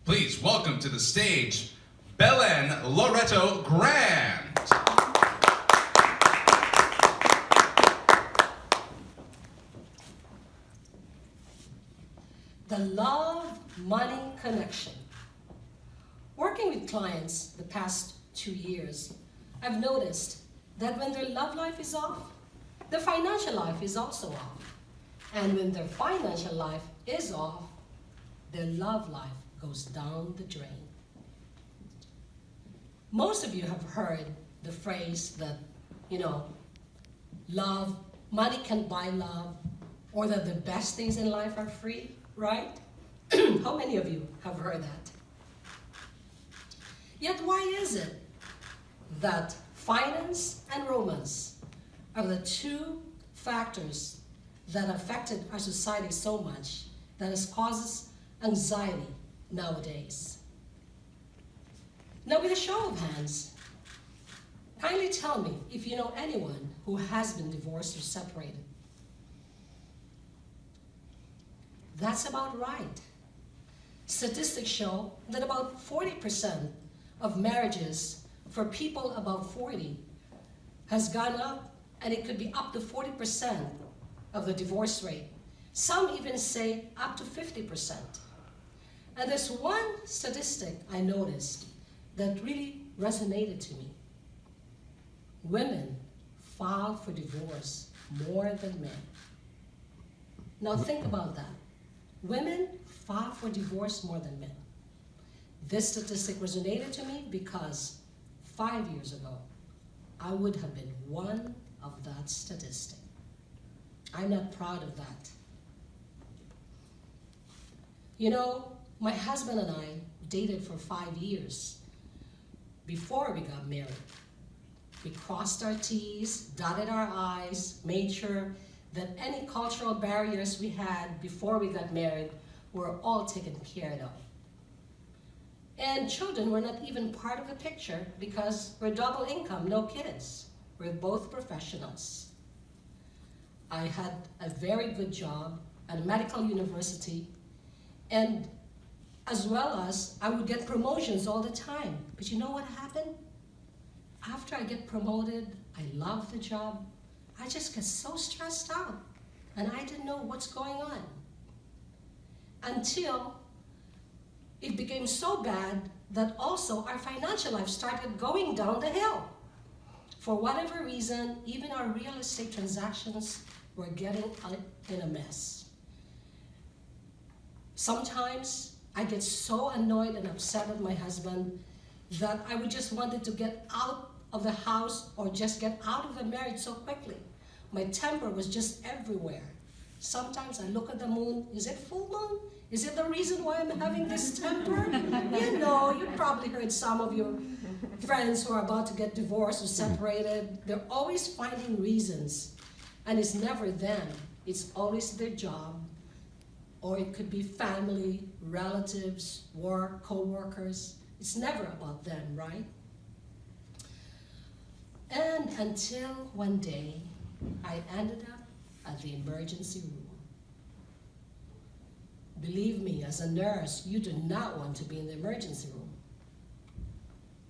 Please welcome to the stage, Belen Loretto Grant. The love-money connection. Working with clients the past 2 years, I've noticed that when their love life is off, their financial life is also off. And when their financial life is off, their love life goes down the drain. Most of you have heard the phrase that, love, money can buy love, or that the best things in life are free, right? How many of you have heard that? Yet why is it that finance and romance are the two factors that affected our society so much that it causes anxiety nowadays? Now, with a show of hands, kindly tell me if you know anyone who has been divorced or separated. That's about right. Statistics show that about 40% of marriages for people above 40 has gone up, and it could be up to 40% of the divorce rate. Some even say up to 50%. And there's one statistic I noticed that really resonated to me. Women file for divorce more than men. Now think about that. Women file for divorce more than men. This statistic resonated to me because 5 years ago, I would have been one of that statistic. I'm not proud of that. My husband and I dated for 5 years before we got married. We crossed our T's, dotted our I's, made sure that any cultural barriers we had before we got married were all taken care of. And children were not even part of the picture because we're double income, no kids. We're both professionals. I had a very good job at a medical university, and as well as I would get promotions all the time. But you know what happened? After I get promoted, I love the job, I just get so stressed out, and I didn't know what's going on. Until it became so bad that also our financial life started going down the hill. For whatever reason, even our real estate transactions were getting in a mess. Sometimes I get so annoyed and upset at my husband that I would just wanted to get out of the house or just get out of the marriage so quickly. My temper was just everywhere. Sometimes I look at the moon, is it full moon? Is it the reason why I'm having this temper? You probably heard some of your friends who are about to get divorced or separated. They're always finding reasons, and it's never them. It's always their job, or it could be family, relatives, work, co-workers. It's never about them, right? And until one day, I ended up at the emergency room. Believe me, as a nurse, you do not want to be in the emergency room.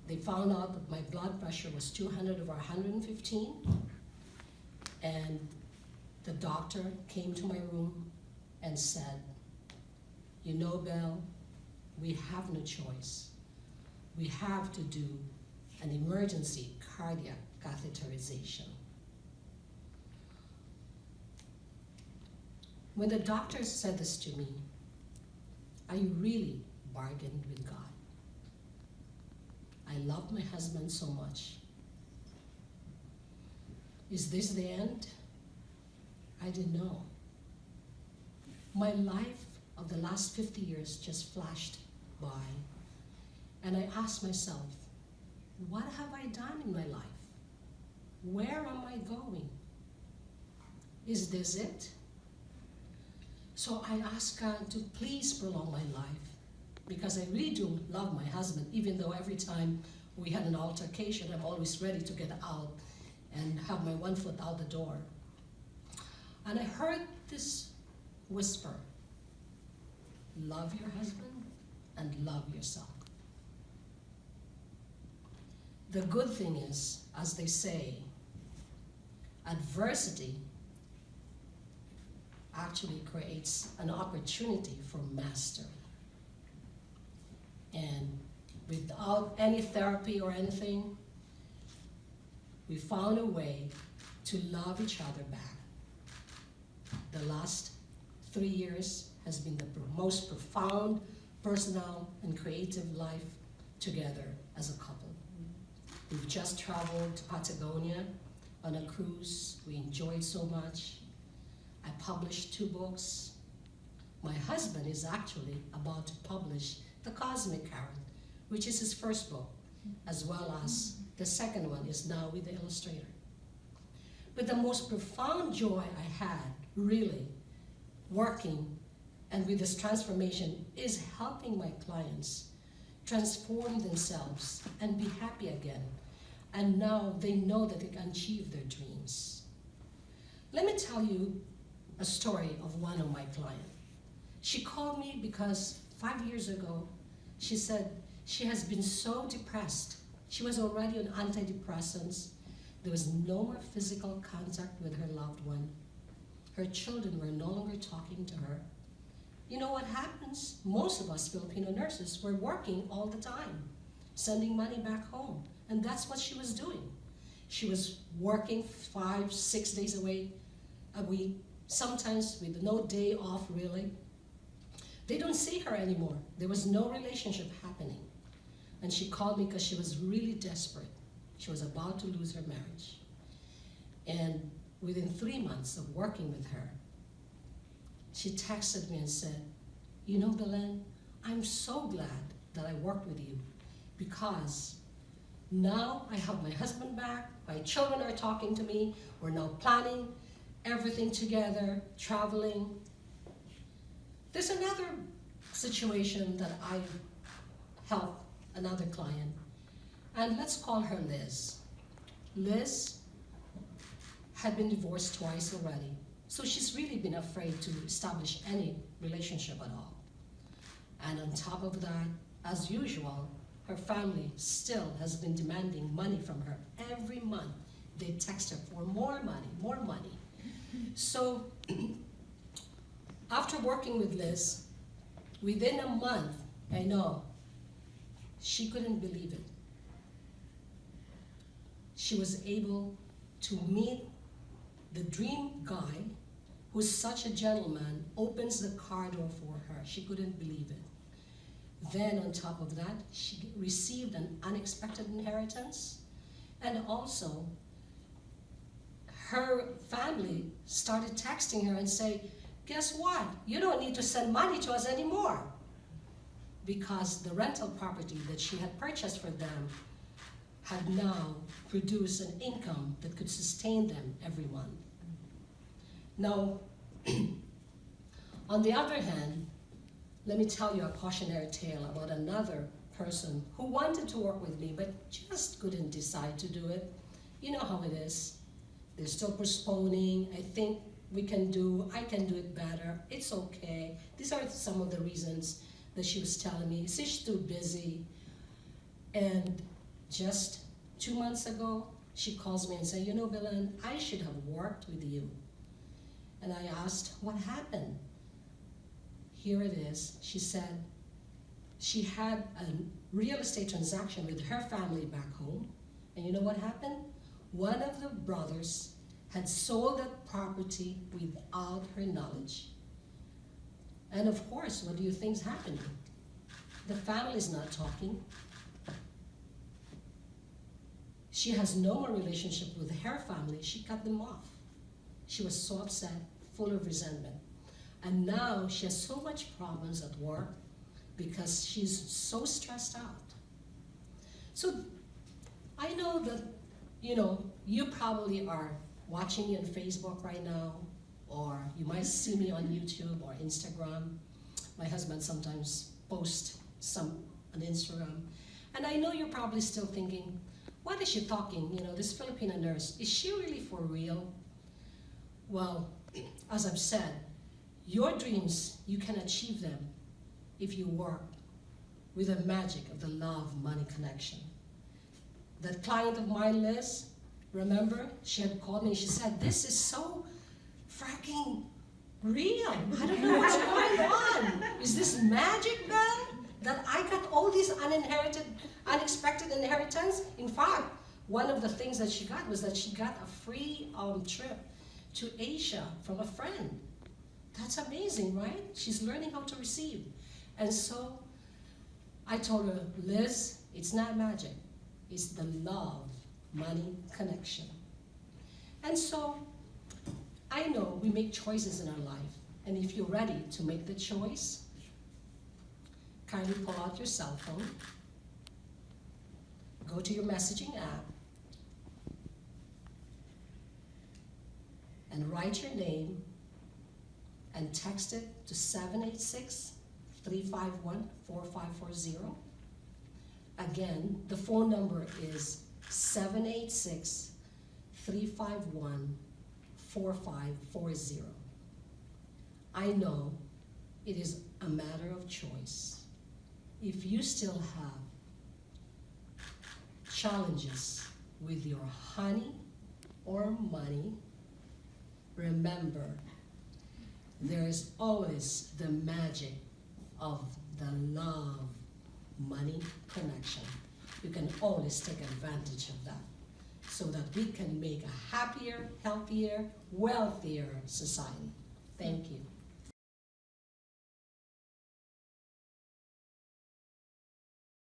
They found out that my blood pressure was 200 over 115, and the doctor came to my room and said, Belle, we have no choice. We have to do an emergency cardiac catheterization. When the doctor said this to me, I really bargained with God. I love my husband so much. Is this the end? I didn't know. My life of the last 50 years just flashed by, and I asked myself, what have I done in my life? Where am I going? Is this it? So I asked God to please prolong my life, because I really do love my husband, even though every time we had an altercation, I'm always ready to get out and have my one foot out the door. And I heard this whisper, love your husband, and love yourself. The good thing is, as they say, adversity actually creates an opportunity for mastery. And without any therapy or anything, we found a way to love each other back. The last 3 years has been the most profound personal and creative life together as a couple. We've just traveled to Patagonia on a cruise. We enjoyed so much. I published 2 books. My husband is actually about to publish The Cosmic Karen, which is his first book, as well as the second one is now with the illustrator. But the most profound joy I had, really, working and with this transformation is helping my clients transform themselves and be happy again. And now they know that they can achieve their dreams. Let me tell you a story of one of my clients. She called me because 5 years ago, she said she has been so depressed. She was already on antidepressants. There was no more physical contact with her loved one. Her children were no longer talking to her. You know what happens? Most of us Filipino nurses were working all the time, sending money back home. And that's what she was doing. She was working 5, 6 days a week, sometimes with no day off really. They don't see her anymore. There was no relationship happening. And she called me because she was really desperate. She was about to lose her marriage. And within 3 months of working with her, she texted me and said, you know, Belen, I'm so glad that I worked with you because now I have my husband back, my children are talking to me, we're now planning everything together, traveling. There's another situation that I helped another client, and let's call her Liz. Liz had been divorced twice already, so she's really been afraid to establish any relationship at all. And on top of that, as usual, her family still has been demanding money from her. Every month, they text her for more money, more money. So, after working with Liz, within a month, I know, she couldn't believe it. She was able to meet the dream guy, who's such a gentleman, opens the car door for her. She couldn't believe it. Then on top of that, she received an unexpected inheritance, and also her family started texting her and say, guess what? You don't need to send money to us anymore, because the rental property that she had purchased for them had now produced an income that could sustain them every month. Now, on the other hand, let me tell you a cautionary tale about another person who wanted to work with me but just couldn't decide to do it. You know how it is. They're still postponing. I think I can do it better. It's okay. These are some of the reasons that she was telling me. She's too busy. And just 2 months ago, she calls me and says, you know, Belen, I should have worked with you. And I asked, what happened? Here it is. She said she had a real estate transaction with her family back home. And you know what happened? One of the brothers had sold that property without her knowledge. And of course, what do you think's happening? The family's not talking. She has no more relationship with her family. She cut them off. She was so upset, full of resentment. And now she has so much problems at work because she's so stressed out. So I know that, you know, you probably are watching me on Facebook right now, or you might see me on YouTube or Instagram. My husband sometimes posts some on Instagram. And I know you're probably still thinking, what is she talking? You know, this Filipino nurse, is she really for real? Well, as I've said, your dreams, you can achieve them if you work with the magic of the love-money connection. That client of mine, Liz, remember, she had called me and she said, this is so fracking real. I don't know what's going on. Is this magic, Belle? That I got all these unexpected inheritance? In fact, one of the things that she got was that she got a free trip to Asia from a friend. That's amazing, right? She's learning how to receive. And so I told her, Liz, it's not magic. It's the love-money connection. And so I know we make choices in our life. And if you're ready to make the choice, kindly pull out your cell phone, go to your messaging app, and write your name and text it to 786-351-4540. Again, the phone number is 786-351-4540. I know it is a matter of choice. If you still have challenges with your honey or money, remember, there is always the magic of the love-money connection. You can always take advantage of that so that we can make a happier, healthier, wealthier society. Thank you.